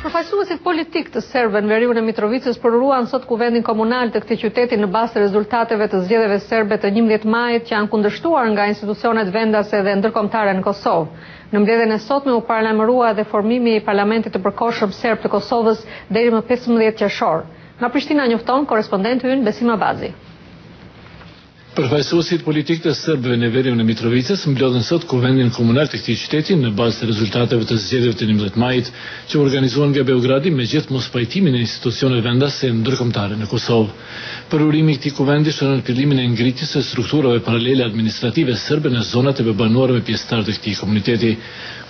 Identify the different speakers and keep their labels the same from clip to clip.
Speaker 1: Përfaqësuesit politik të serbëve në veriun e Mitrovicës përuruan sot kuvendin komunal të këtij qyteti në bazë të rezultateve të zgjedhjeve serbe të 11 majit që janë kundërshtuar nga institucionet vendase dhe ndërkombëtare në Kosovë. Në mbledhjen e sotme u paralajmërua edhe formimi i parlamentit të përkohshëm serb të Kosovës deri më 15 qershor. Nga Prishtina njofton korrespondenti ynë Besim Abazi.
Speaker 2: Përfaqësuesit politik të serbëve në veriun e Mitrovicës mblodhen sot kuvendin komunal të këtij qyteti në bazë të rezultateve të zgjedhjeve të 11 majit që organizuan nga Beogradi me gjithë mospajtimin e institucioneve vendase ndërkombëtare në Kosovë. Përurimi i këtij kuvendi shënon fillimin e ngritjes së strukturave paralele administrative serbe në zonat e banuara me pjesëtar të këtij komuniteti.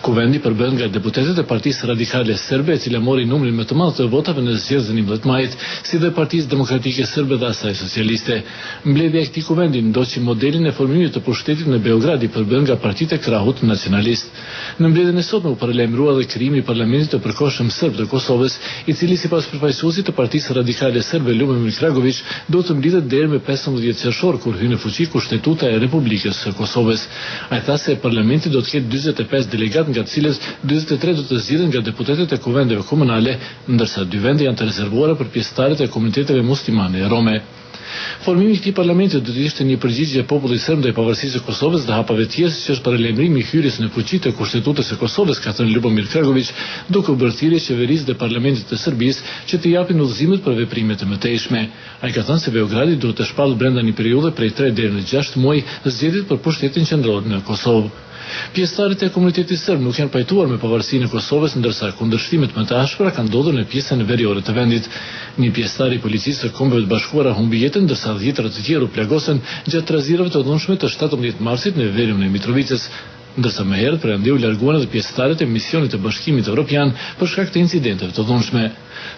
Speaker 2: Kuvendi përbën nga deputetët e Partisë Radikale Serbe, e cila mori numrin më të madh të votave në zgjedhjen e 11 majit, si dhe Partisë Demokratike Serbe dhe asaj socialiste. Mbledhja e këtij kuvendi ndoqi modelin e formimit të pushtetit në Beograd i përbën nga partitë e krahut nacionalist. Në mbledhjen e sotme u paralajmërua edhe krijimi i parlamentit të përkohshëm serb të Kosovës, i cili sipas përfaqësuesit të Partisë Radikale Serbe Ljubomir Kragović do të mblidhet deri më 15 qershor kur hyn në fuqi kushtetuta e Republikës së Kosovës. Ai tha se parlamenti do të ketë 45 delegatë nga të cilës 43 do të zgjidhen nga deputetët e kuvendeve komunale, ndërsa 2 vende janë të rezervuara për pjesëtarët e komuniteteve muslimane e Rome. Formimi i këtij parlamenti do të ishte një përgjigje popullit serb ndaj pavarësisë së Kosovës dhe hapave të tjerë, që është paralajmërimi i hyrjes në fuqi të kushtetutës së Kosovës, ka thënë Ljubomir Kragović, duke u bërë thirrje qeverisë dhe parlamentit të Serbisë që të japin udhëzimet për veprimet e mëtejshme. Ai ka thënë se Beogradi duhet të shpallë brenda një periudhe prej 3 deri në 6 muaj zgjedhjet për pushtetin qendror në Kosovë. Pjesëtarët e komunitetit serb nuk janë pajtuar me pavarësinë e Kosovës, ndërsa kundërshtimet më të ashpra kanë ndodhur në pjesën veriore të vendit. Një pjesëtar i policisë së Kombeve të Bashkuara humbi jetën, ndërsa 10 të tjerë u plagosën gjatë trazirave të dhunshme të 17 marsit në veriun e Mitrovicës, ndërsa më herët prej andej u larguan edhe pjesëtarët e misionit të Bashkimit Evropian për shkak të incidenteve të dhunshme.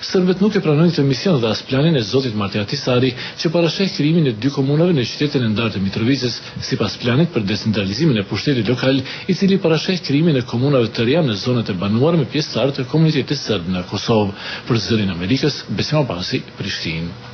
Speaker 2: Serbët nuk e pranojnë këtë mision dhe as planin e zotit Marti Ahtisari që parasheh krijimin e 2 komunave në qytetin e ndarë të Mitrovicës, sipas planit për decentralizimin e pushtetit lokal, i cili parasheh krijimin e komunave të reja në zonat e banuara me pjesëtar të komunitetit serb në Kosovë. Për Zërin e Amerikës, Besim Abazi, Prishtinë.